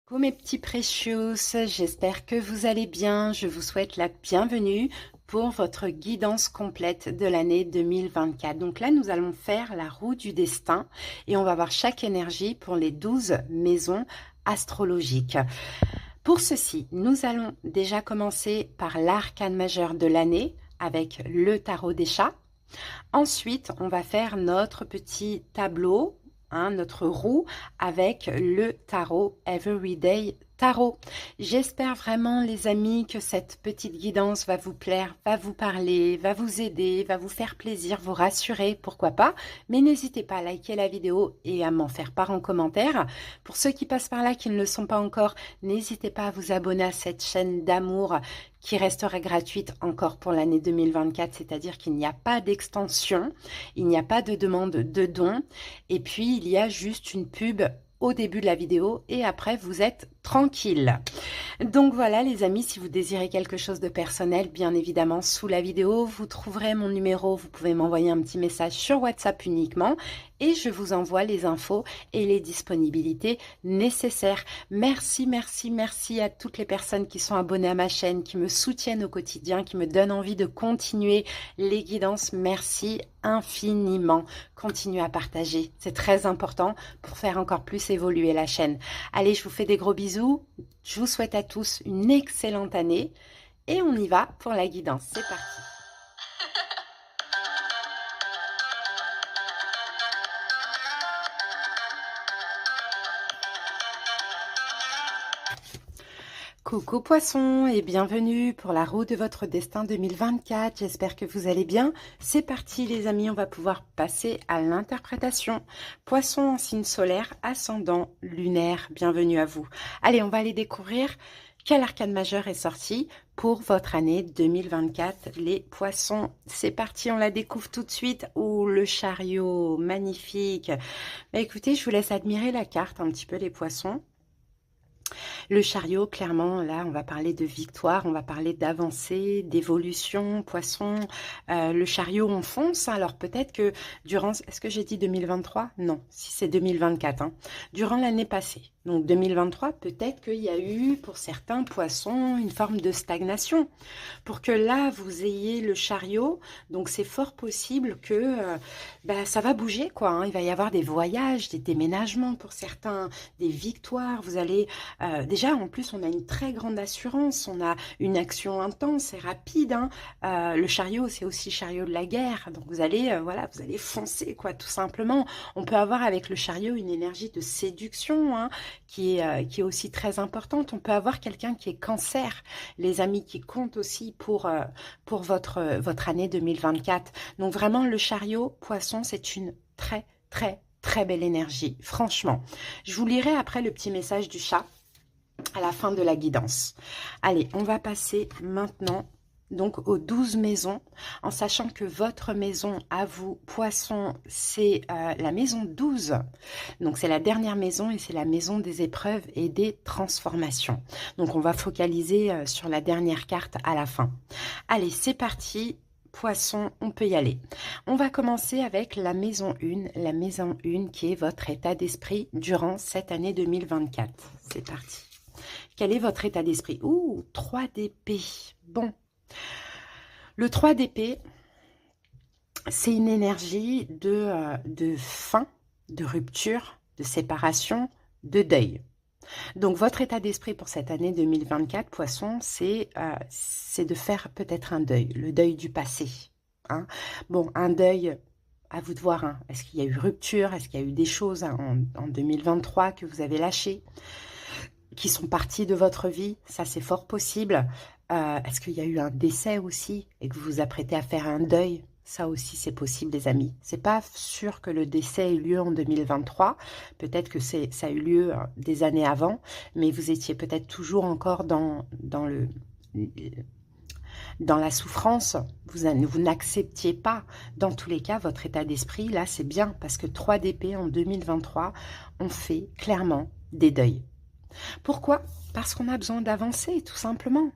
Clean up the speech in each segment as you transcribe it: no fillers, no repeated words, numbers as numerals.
Coucou mes petits precious, j'espère que vous allez bien. Je vous souhaite la bienvenue pour votre guidance complète de l'année 2024. Donc là, nous allons faire la roue du destin et on va voir chaque énergie pour les 12 maisons astrologiques. Pour ceci, nous allons déjà commencer par l'arcane majeur de l'année avec le tarot des chats. Ensuite, on va faire notre petit tableau, notre roue avec le tarot Everyday Tarot. J'espère vraiment les amis que cette petite guidance va vous plaire, va vous parler, va vous aider, va vous faire plaisir, vous rassurer, pourquoi pas. Mais n'hésitez pas à liker la vidéo et à m'en faire part en commentaire. Pour ceux qui passent par là, qui ne le sont pas encore, n'hésitez pas à vous abonner à cette chaîne d'amour qui restera gratuite encore pour l'année 2024, c'est-à-dire qu'il n'y a pas d'extension, il n'y a pas de demande de dons, et puis il y a juste une pub au début de la vidéo et après vous êtes tranquille. Donc voilà les amis, si vous désirez quelque chose de personnel, bien évidemment sous la vidéo vous trouverez mon numéro, vous pouvez m'envoyer un petit message sur WhatsApp uniquement et je vous envoie les infos et les disponibilités nécessaires. Merci, merci, merci à toutes les personnes qui sont abonnées à ma chaîne, qui me soutiennent au quotidien, qui me donnent envie de continuer les guidances. Merci infiniment. Continuez à partager, c'est très important pour faire encore plus évoluer la chaîne. Allez, je vous fais des gros bisous. Je vous souhaite à tous une excellente année et on y va pour la guidance. C'est parti. Coucou poisson et bienvenue pour la roue de votre destin 2024. J'espère que vous allez bien. C'est parti les amis, on va pouvoir passer à l'interprétation. Poisson en signe solaire, ascendant, lunaire, bienvenue à vous. Allez, on va aller découvrir quel arcane majeur est sorti pour votre année 2024, les poissons. C'est parti, on la découvre tout de suite. Oh, le chariot, magnifique. Bah, écoutez, je vous laisse admirer la carte un petit peu les poissons. Le chariot, clairement, là, on va parler de victoire, on va parler d'avancée, d'évolution, poisson. Le chariot, on fonce. Alors, peut-être que durant... Est-ce que j'ai dit 2023? Non, si c'est 2024. Durant l'année passée, donc 2023, peut-être qu'il y a eu, pour certains poissons, une forme de stagnation. Pour que là, vous ayez le chariot, donc c'est fort possible que ça va bouger, quoi. Il va y avoir des voyages, des déménagements pour certains, des victoires. Vous allez... déjà, en plus, on a une très grande assurance, on a une action intense et rapide. Le chariot, c'est aussi chariot de la guerre. Donc, vous allez, voilà, vous allez foncer, quoi, tout simplement. On peut avoir avec le chariot une énergie de séduction qui est aussi très importante. On peut avoir quelqu'un qui est cancer, les amis qui comptent aussi pour votre année 2024. Donc, vraiment, le chariot, poisson, c'est une très, très, très belle énergie, franchement. Je vous lirai après le petit message du chat à la fin de la guidance. Allez, on va passer maintenant donc aux 12 maisons, en sachant que votre maison à vous, poisson, c'est la maison 12. Donc c'est la dernière maison et c'est la maison des épreuves et des transformations. Donc on va focaliser sur la dernière carte à la fin. Allez, c'est parti. Poisson, on peut y aller. On va commencer avec la maison 1, la maison 1 qui est votre état d'esprit durant cette année 2024. C'est parti. Quel est votre état d'esprit? Ouh, 3 d'épée. Bon. Le 3 d'épée, c'est une énergie de fin, de rupture, de séparation, de deuil. Donc, votre état d'esprit pour cette année 2024, Poisson, c'est de faire peut-être un deuil, le deuil du passé. Bon, un deuil, à vous de voir. Est-ce qu'il y a eu rupture? Est-ce qu'il y a eu des choses en 2023 que vous avez lâchées, qui sont parties de votre vie? Ça, c'est fort possible. Est-ce qu'il y a eu un décès aussi et que vous vous apprêtez à faire un deuil? Ça aussi, c'est possible, les amis. C'est pas sûr que le décès ait eu lieu en 2023. Peut-être que ça a eu lieu des années avant, mais vous étiez peut-être toujours encore dans la souffrance. Vous n'acceptiez pas. Dans tous les cas, votre état d'esprit, là, c'est bien parce que 3 d'épée en 2023, on fait clairement des deuils. Pourquoi? Parce qu'on a besoin d'avancer, tout simplement.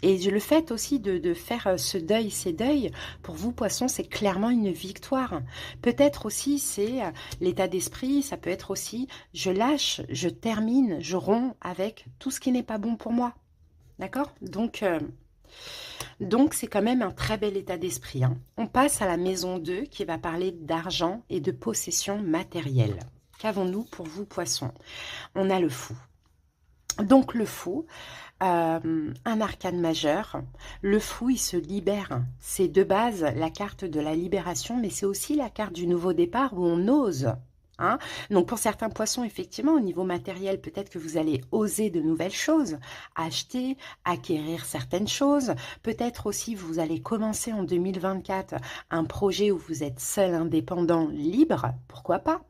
Et le fait aussi de faire ce deuil, ces deuils, pour vous, Poisson, c'est clairement une victoire. Peut-être aussi, c'est l'état d'esprit, ça peut être aussi, je lâche, je termine, je romps avec tout ce qui n'est pas bon pour moi. D'accord? Donc, c'est quand même un très bel état d'esprit, hein. On passe à la maison 2 qui va parler d'argent et de possession matérielle. Qu'avons-nous pour vous, Poisson? On a le fou. Donc, le fou, un arcane majeur. Le fou, il se libère. C'est de base la carte de la libération, mais c'est aussi la carte du nouveau départ où on ose. Hein. Donc pour certains poissons, effectivement, au niveau matériel, peut-être que vous allez oser de nouvelles choses, acheter, acquérir certaines choses. Peut-être aussi vous allez commencer en 2024 un projet où vous êtes seul, indépendant, libre, pourquoi pas.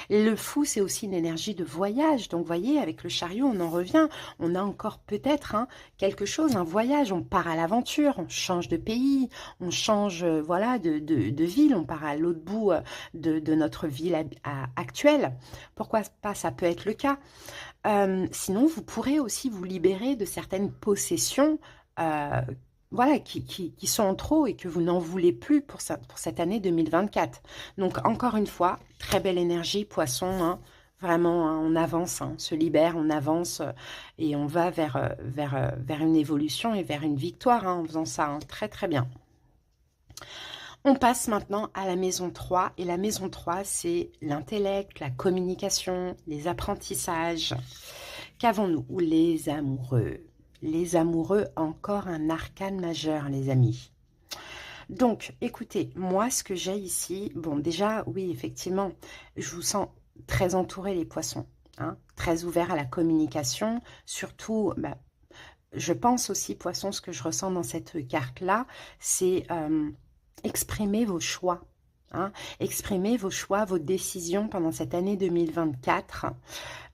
Le fou, c'est aussi une énergie de voyage. Donc, vous voyez, avec le chariot, on en revient. On a encore peut-être quelque chose, un voyage. On part à l'aventure, on change de pays, on change voilà, de ville, on part à l'autre bout de notre ville actuelle. Pourquoi pas, ça peut être le cas. Sinon, vous pourrez aussi vous libérer de certaines possessions voilà, qui sont en trop et que vous n'en voulez plus pour cette année 2024. Donc, encore une fois, très belle énergie, Poisson, hein, vraiment, hein, on avance, hein, on se libère, on avance et on va vers une évolution et vers une victoire hein, en faisant ça, hein, très très bien. On passe maintenant à la maison 3 et la maison 3, c'est l'intellect, la communication, les apprentissages. Qu'avons-nous? Les amoureux. Les amoureux, encore un arcane majeur, les amis. Donc, écoutez, moi, ce que j'ai ici, bon, déjà, oui, effectivement, je vous sens très entouré, les poissons, hein, très ouverts à la communication, surtout, bah, je pense aussi, poisson, ce que je ressens dans cette carte-là, c'est exprimer vos choix. Hein, exprimer vos choix, vos décisions pendant cette année 2024.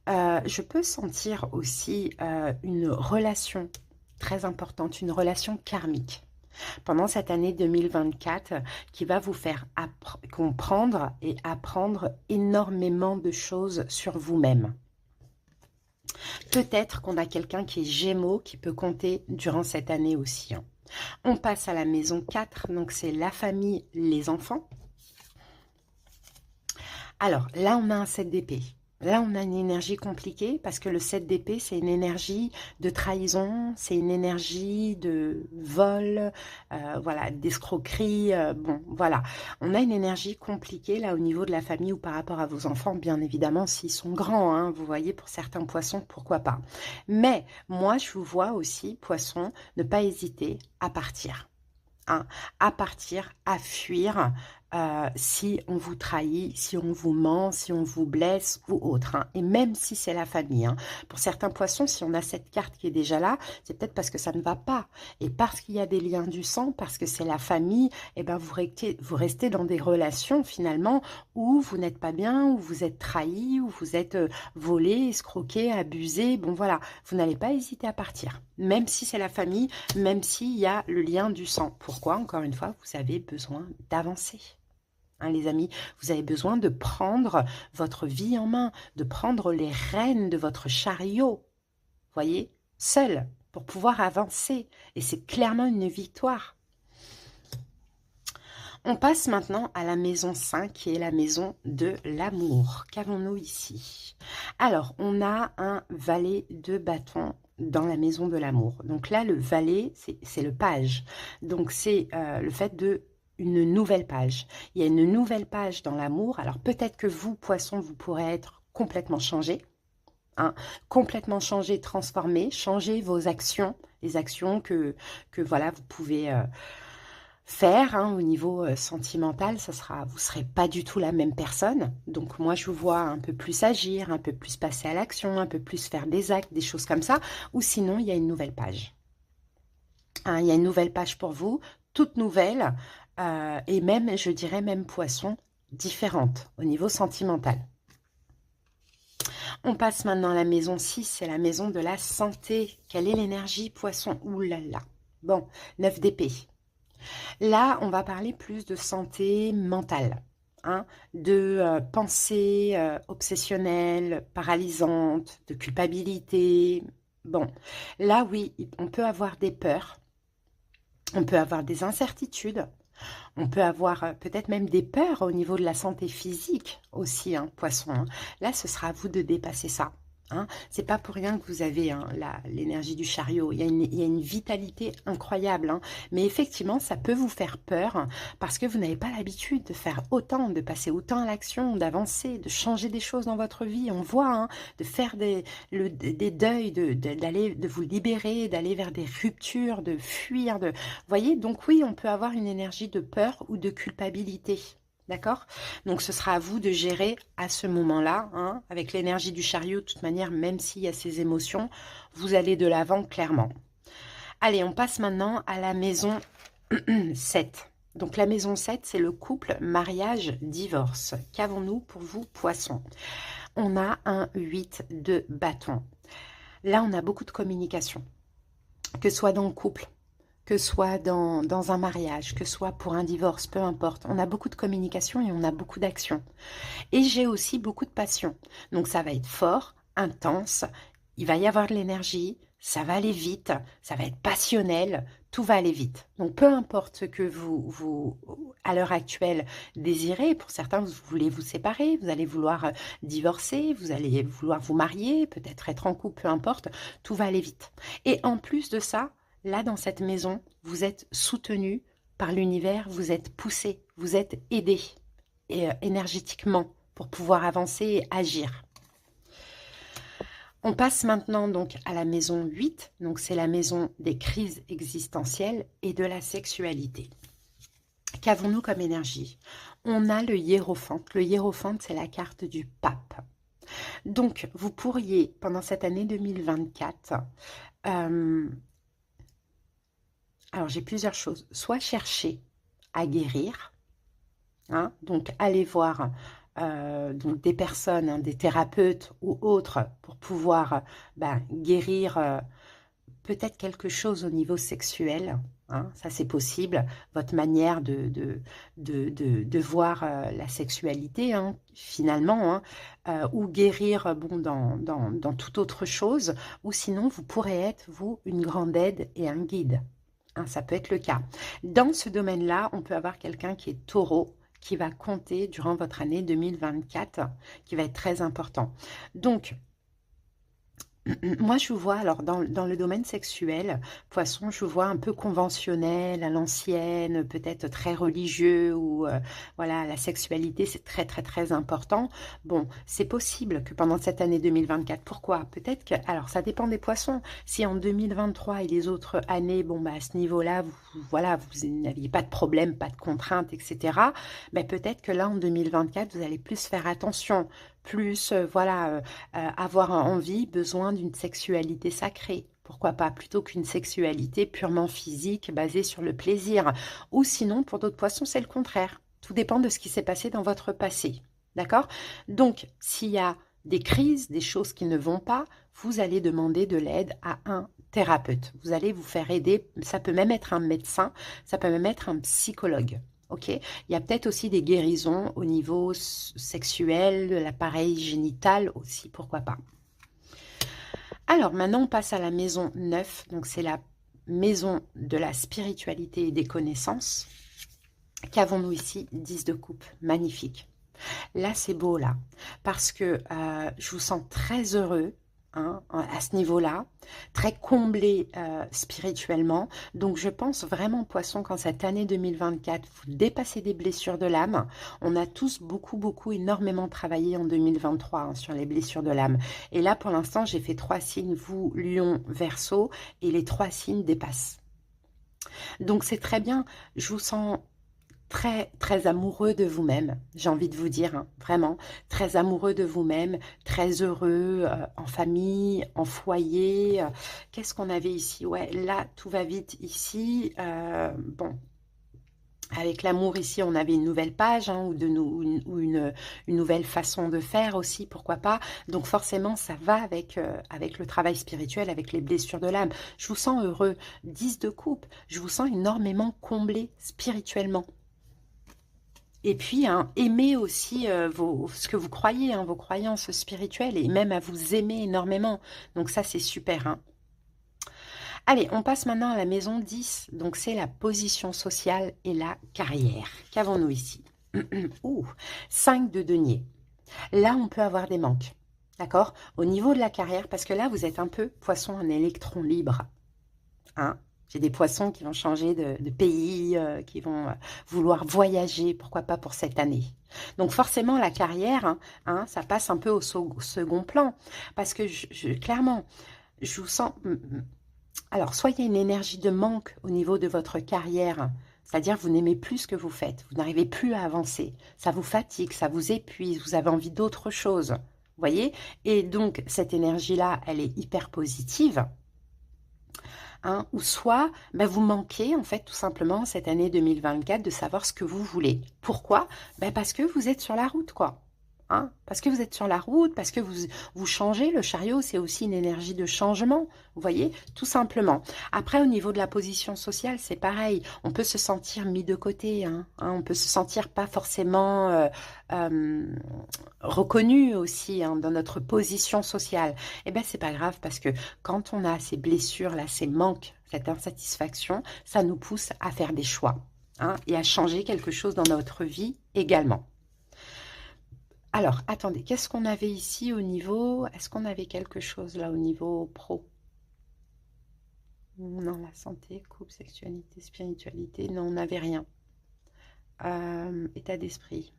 Je peux sentir aussi une relation très importante, une relation karmique pendant cette année 2024 qui va vous faire comprendre et apprendre énormément de choses sur vous-même. Peut-être qu'on a quelqu'un qui est Gémeaux qui peut compter durant cette année aussi. Hein. On passe à la maison 4, donc c'est la famille, les enfants. Alors, là, on a un 7 d'épée. Là, on a une énergie compliquée parce que le 7 d'épée, c'est une énergie de trahison, c'est une énergie de vol, voilà, d'escroquerie. Bon, voilà. On a une énergie compliquée là au niveau de la famille ou par rapport à vos enfants, bien évidemment, s'ils sont grands. Hein, vous voyez, pour certains poissons, pourquoi pas. Mais moi, je vous vois aussi, poissons, ne pas hésiter à partir. Hein, à partir, à fuir, si on vous trahit, si on vous ment, si on vous blesse ou autre. Hein. Et même si c'est la famille. Hein. Pour certains poissons, si on a cette carte qui est déjà là, c'est peut-être parce que ça ne va pas. Et parce qu'il y a des liens du sang, parce que c'est la famille, eh ben vous restez dans des relations finalement où vous n'êtes pas bien, où vous êtes trahi, où vous êtes volé, escroqué, abusé. Bon voilà, vous n'allez pas hésiter à partir. Même si c'est la famille, même s'il y a le lien du sang. Pourquoi? Encore une fois, vous avez besoin d'avancer. Hein, les amis, vous avez besoin de prendre votre vie en main, de prendre les rênes de votre chariot, voyez, seul, pour pouvoir avancer. Et c'est clairement une victoire. On passe maintenant à la maison 5, qui est la maison de l'amour. Qu'avons-nous ici? Alors, on a un valet de bâton dans la maison de l'amour. Donc là, le valet, c'est le page. Donc, c'est le fait de une nouvelle page. Il y a une nouvelle page dans l'amour. Alors peut-être que vous, poissons, vous pourrez être complètement changé. Hein, complètement changé, transformé. Changer vos actions. Les actions que voilà, vous pouvez faire hein, au niveau sentimental. Vous ne serez pas du tout la même personne. Donc moi, je vous vois un peu plus agir, un peu plus passer à l'action, un peu plus faire des actes, des choses comme ça. Ou sinon, il y a une nouvelle page. Hein, il y a une nouvelle page pour vous, toute nouvelle. Et même, je dirais même poisson, différente au niveau sentimental. On passe maintenant à la maison 6, c'est la maison de la santé. Quelle est l'énergie poisson? Ouh là là. Bon, 9 d'épée. Là, on va parler plus de santé mentale. Hein, de pensée obsessionnelle, paralysante, de culpabilité. Bon, là oui, on peut avoir des peurs. On peut avoir des incertitudes. On peut avoir peut-être même des peurs au niveau de la santé physique aussi, hein, poisson, hein. Là, ce sera à vous de dépasser ça. Hein. C'est pas pour rien que vous avez hein, l'énergie du chariot. Il y a une vitalité incroyable. Hein. Mais effectivement, ça peut vous faire peur parce que vous n'avez pas l'habitude de faire autant, de passer autant à l'action, d'avancer, de changer des choses dans votre vie. On voit, hein, de faire des deuils, de vous libérer, d'aller vers des ruptures, de fuir. Vous voyez, donc oui, on peut avoir une énergie de peur ou de culpabilité. D'accord? Donc, ce sera à vous de gérer à ce moment-là, hein, avec l'énergie du chariot, de toute manière, même s'il y a ces émotions, vous allez de l'avant clairement. Allez, on passe maintenant à la maison 7. Donc, la maison 7, c'est le couple, mariage, divorce. Qu'avons-nous pour vous, poissons? On a un 8 de bâton. Là, on a beaucoup de communication, que ce soit dans le couple, que ce soit dans un mariage, que ce soit pour un divorce, peu importe. On a beaucoup de communication et on a beaucoup d'action. Et j'ai aussi beaucoup de passion. Donc ça va être fort, intense, il va y avoir de l'énergie, ça va aller vite, ça va être passionnel, tout va aller vite. Donc peu importe ce que vous à l'heure actuelle, désirez, pour certains, vous voulez vous séparer, vous allez vouloir divorcer, vous allez vouloir vous marier, peut-être être en couple, peu importe, tout va aller vite. Et en plus de ça, là, dans cette maison, vous êtes soutenu par l'univers, vous êtes poussé, vous êtes aidé énergétiquement pour pouvoir avancer et agir. On passe maintenant donc à la maison 8, donc c'est la maison des crises existentielles et de la sexualité. Qu'avons-nous comme énergie? On a le hiérophante. Le hiérophante, c'est la carte du pape. Donc, vous pourriez, pendant cette année 2024, alors j'ai plusieurs choses. Soit chercher à guérir, hein, donc aller voir donc des personnes, hein, des thérapeutes ou autres pour pouvoir guérir peut-être quelque chose au niveau sexuel. Hein, ça c'est possible, votre manière de voir la sexualité hein, finalement, hein, ou guérir bon, dans toute autre chose, ou sinon vous pourrez être, vous, une grande aide et un guide. Hein, ça peut être le cas. Dans ce domaine-là, on peut avoir quelqu'un qui est taureau, qui va compter durant votre année 2024, qui va être très important. Donc, moi, je vous vois, alors dans le domaine sexuel, poisson, je vous vois un peu conventionnel, à l'ancienne, peut-être très religieux, ou voilà, la sexualité, c'est très, très, très important. Bon, c'est possible que pendant cette année 2024, pourquoi? Peut-être que, alors ça dépend des poissons, si en 2023 et les autres années, bon, bah, à ce niveau-là, voilà, vous n'aviez pas de problème, pas de contraintes, etc., ben, peut-être que là, en 2024, vous allez plus faire attention, plus, voilà, avoir envie, besoin d'une sexualité sacrée. Pourquoi pas, plutôt qu'une sexualité purement physique, basée sur le plaisir. Ou sinon, pour d'autres poissons, c'est le contraire. Tout dépend de ce qui s'est passé dans votre passé. D'accord? Donc, s'il y a des crises, des choses qui ne vont pas, vous allez demander de l'aide à un thérapeute. Vous allez vous faire aider. Ça peut même être un médecin, ça peut même être un psychologue. Ok, il y a peut-être aussi des guérisons au niveau sexuel, de l'appareil génital aussi, pourquoi pas. Alors maintenant, on passe à la maison 9, donc c'est la maison de la spiritualité et des connaissances. Qu'avons-nous ici? 10 de coupe, magnifique. Là, c'est beau, là, parce que je vous sens très heureux, hein, à ce niveau-là, très comblé spirituellement. Donc, je pense vraiment, poisson, qu'en cette année 2024, vous dépassez des blessures de l'âme. On a tous beaucoup, énormément travaillé en 2023 hein, sur les blessures de l'âme. Et là, pour l'instant, j'ai fait 3 signes, vous, Lion, Verseau, et les 3 signes dépassent. Donc, c'est très bien. Je vous sens très, très amoureux de vous-même, j'ai envie de vous dire, hein, vraiment, très amoureux de vous-même, très heureux en famille, en foyer. Qu'est-ce qu'on avait ici? Ouais, là, tout va vite ici. Bon, avec l'amour ici, on avait une nouvelle page hein, ou une nouvelle façon de faire aussi, pourquoi pas. Donc forcément, ça va avec le travail spirituel, avec les blessures de l'âme. Je vous sens heureux. 10 de coupe, je vous sens énormément comblé spirituellement. Et puis, hein, aimez aussi ce que vous croyez, hein, vos croyances spirituelles, et même à vous aimer énormément. Donc ça, c'est super. Hein. Allez, on passe maintenant à la maison 10. Donc, c'est la position sociale et la carrière. Qu'avons-nous ici? Ouh, 5 de denier. Là, on peut avoir des manques. D'accord? Au niveau de la carrière, parce que là, vous êtes un peu poisson en électron libre. Hein? J'ai des poissons qui vont changer de pays, qui vont vouloir voyager, pourquoi pas pour cette année. Donc forcément, la carrière, ça passe un peu au second plan. Parce que clairement, je vous sens... Alors, soit il y a une énergie de manque au niveau de votre carrière, c'est-à-dire vous n'aimez plus ce que vous faites, vous n'arrivez plus à avancer, ça vous fatigue, ça vous épuise, vous avez envie d'autre chose, vous voyez? Et donc, cette énergie-là, elle est hyper positive. Ou soit vous manquez en fait tout simplement cette année 2024 de savoir ce que vous voulez. Pourquoi? Parce que vous êtes sur la route quoi. Parce que vous êtes sur la route, parce que vous changez. Le chariot, c'est aussi une énergie de changement, vous voyez, tout simplement. Après, au niveau de la position sociale, c'est pareil. On peut se sentir mis de côté, on peut se sentir pas forcément reconnu aussi dans notre position sociale. Eh bien, c'est pas grave parce que quand on a ces blessures, là, ces manques, cette insatisfaction, ça nous pousse à faire des choix et à changer quelque chose dans notre vie également. Alors, attendez, qu'est-ce qu'on avait ici au niveau... Est-ce qu'on avait quelque chose là au niveau pro? Non, la santé, couple, sexualité, spiritualité. Non, on n'avait rien. État d'esprit.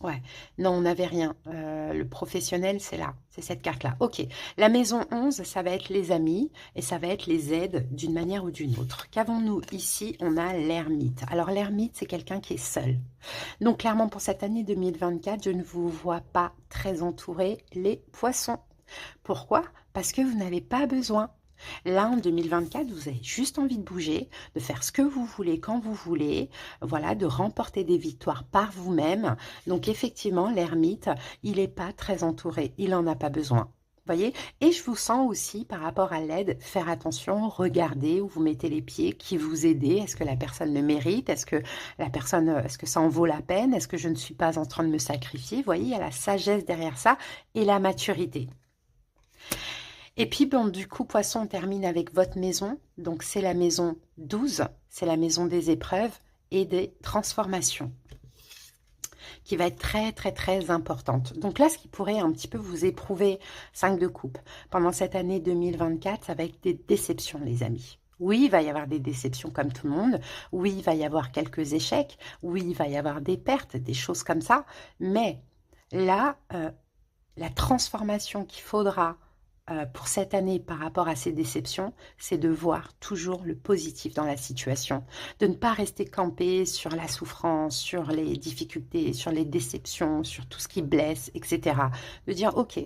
Ouais, non, on n'avait rien. Le professionnel, c'est là, c'est cette carte-là. Ok, la maison 11, ça va être les amis et ça va être les aides d'une manière ou d'une autre. Qu'avons-nous ici? On a l'ermite. Alors, l'ermite, c'est quelqu'un qui est seul. Donc, clairement, pour cette année 2024, je ne vous vois pas très entouré les poissons. Pourquoi? Parce que vous n'avez pas besoin. Là, en 2024, vous avez juste envie de bouger, de faire ce que vous voulez, quand vous voulez, voilà, de remporter des victoires par vous-même. Donc, effectivement, l'ermite, il n'est pas très entouré, il n'en a pas besoin. Voyez? Et je vous sens aussi, par rapport à l'aide, faire attention, regardez où vous mettez les pieds, qui vous aidez, est-ce que la personne le mérite, est-ce que la personne, est-ce que ça en vaut la peine, est-ce que je ne suis pas en train de me sacrifier? Vous voyez, il y a la sagesse derrière ça et la maturité. Et puis, bon, du coup, poisson, on termine avec votre maison. Donc, c'est la maison 12. C'est la maison des épreuves et des transformations qui va être très, très, très importante. Donc là, ce qui pourrait un petit peu vous éprouver, 5 de coupe, pendant cette année 2024, ça va être des déceptions, les amis. Oui, il va y avoir des déceptions comme tout le monde. Oui, il va y avoir quelques échecs. Oui, il va y avoir des pertes, des choses comme ça. Mais là, la transformation qu'il faudra pour cette année par rapport à ces déceptions, c'est de voir toujours le positif dans la situation, de ne pas rester campé sur la souffrance, sur les difficultés, sur les déceptions, sur tout ce qui blesse, etc. De dire, ok,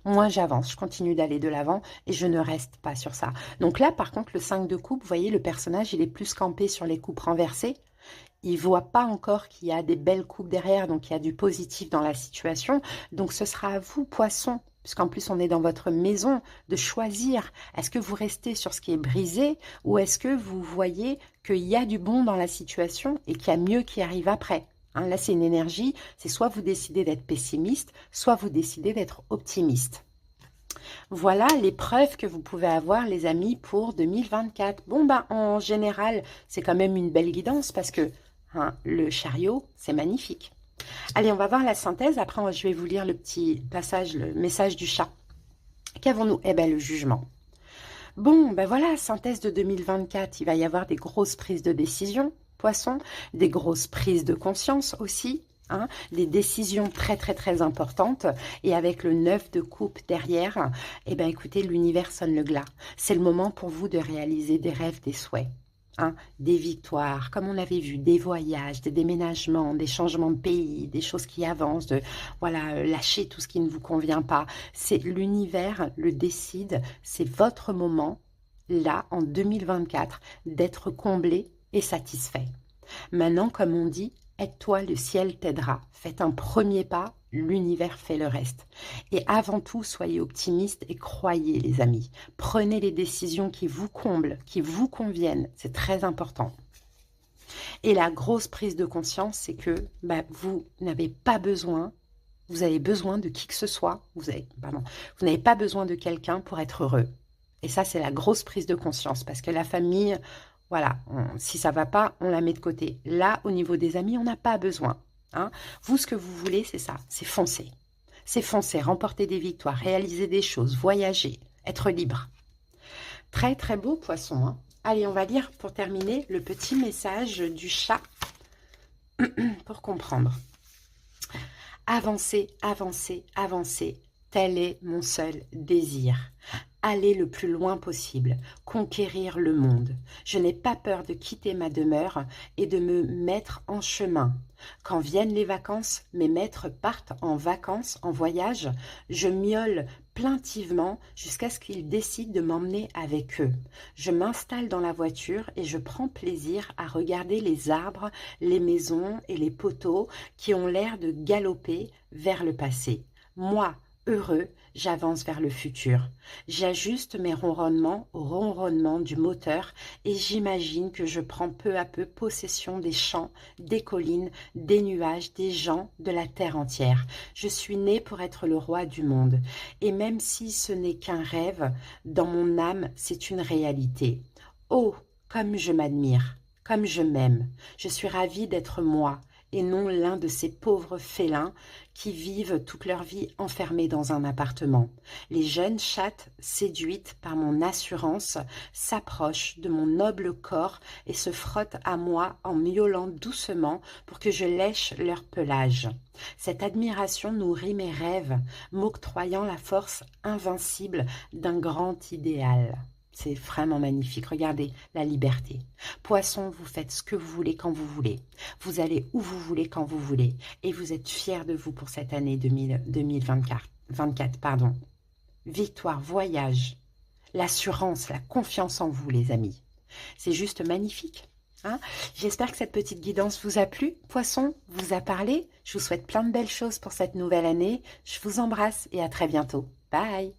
moi j'avance, je continue d'aller de l'avant et je ne reste pas sur ça. Donc là, par contre, le 5 de coupe, vous voyez, le personnage, il est plus campé sur les coupes renversées. Il ne voit pas encore qu'il y a des belles coupes derrière, donc il y a du positif dans la situation. Donc ce sera à vous, poisson, puisqu'en plus on est dans votre maison, de choisir. Est-ce que vous restez sur ce qui est brisé ou est-ce que vous voyez qu'il y a du bon dans la situation et qu'il y a mieux qui arrive après? Là, c'est une énergie, c'est soit vous décidez d'être pessimiste, soit vous décidez d'être optimiste. Voilà les preuves que vous pouvez avoir, les amis, pour 2024. Bon, en général, c'est quand même une belle guidance parce que le chariot, c'est magnifique. Allez, on va voir la synthèse. Après, je vais vous lire le petit passage, le message du chat. Qu'avons-nous? Eh bien, le jugement. Bon, voilà, synthèse de 2024. Il va y avoir des grosses prises de décision, poisson, des grosses prises de conscience aussi. Des décisions très très très importantes et avec le 9 de coupe derrière, eh bien écoutez, l'univers sonne le glas. C'est le moment pour vous de réaliser des rêves, des souhaits. Des victoires, comme on avait vu, des voyages, des déménagements, des changements de pays, des choses qui avancent, de lâcher tout ce qui ne vous convient pas. C'est l'univers le décide, c'est votre moment, là, en 2024, d'être comblé et satisfait. Maintenant, comme on dit, aide-toi, le ciel t'aidera. Faites un premier pas, l'univers fait le reste. Et avant tout, soyez optimistes et croyez, les amis. Prenez les décisions qui vous comblent, qui vous conviennent. C'est très important. Et la grosse prise de conscience, c'est que vous n'avez pas besoin, vous avez besoin de qui que ce soit. Vous n'avez pas besoin de quelqu'un pour être heureux. Et ça, c'est la grosse prise de conscience parce que la famille, voilà, si ça va pas, on la met de côté. Là, au niveau des amis, on n'a pas besoin. Hein. Vous, ce que vous voulez, c'est ça, c'est foncer. C'est foncer, remporter des victoires, réaliser des choses, voyager, être libre. Très, très beau poisson. Hein. Allez, on va lire pour terminer le petit message du chat pour comprendre. Avancer, avancer, avancer. Tel est mon seul désir. Aller le plus loin possible, conquérir le monde. Je n'ai pas peur de quitter ma demeure et de me mettre en chemin. Quand viennent les vacances, mes maîtres partent en vacances, en voyage. Je miaule plaintivement jusqu'à ce qu'ils décident de m'emmener avec eux. Je m'installe dans la voiture et je prends plaisir à regarder les arbres, les maisons et les poteaux qui ont l'air de galoper vers le passé. Moi, heureux, j'avance vers le futur. J'ajuste mes ronronnements au ronronnement du moteur et j'imagine que je prends peu à peu possession des champs, des collines, des nuages, des gens, de la terre entière. Je suis né pour être le roi du monde. Et même si ce n'est qu'un rêve, dans mon âme, c'est une réalité. Oh, comme je m'admire, comme je m'aime. Je suis ravie d'être moi et non l'un de ces pauvres félins qui vivent toute leur vie enfermés dans un appartement. Les jeunes chattes, séduites par mon assurance, s'approchent de mon noble corps et se frottent à moi en miaulant doucement pour que je lèche leur pelage. Cette admiration nourrit mes rêves, m'octroyant la force invincible d'un grand idéal. C'est vraiment magnifique. Regardez, la liberté. Poisson, vous faites ce que vous voulez quand vous voulez. Vous allez où vous voulez quand vous voulez. Et vous êtes fiers de vous pour cette année 2024. Pardon. Victoire, voyage, l'assurance, la confiance en vous, les amis. C'est juste magnifique. Hein. J'espère que cette petite guidance vous a plu. Poisson vous a parlé. Je vous souhaite plein de belles choses pour cette nouvelle année. Je vous embrasse et à très bientôt. Bye.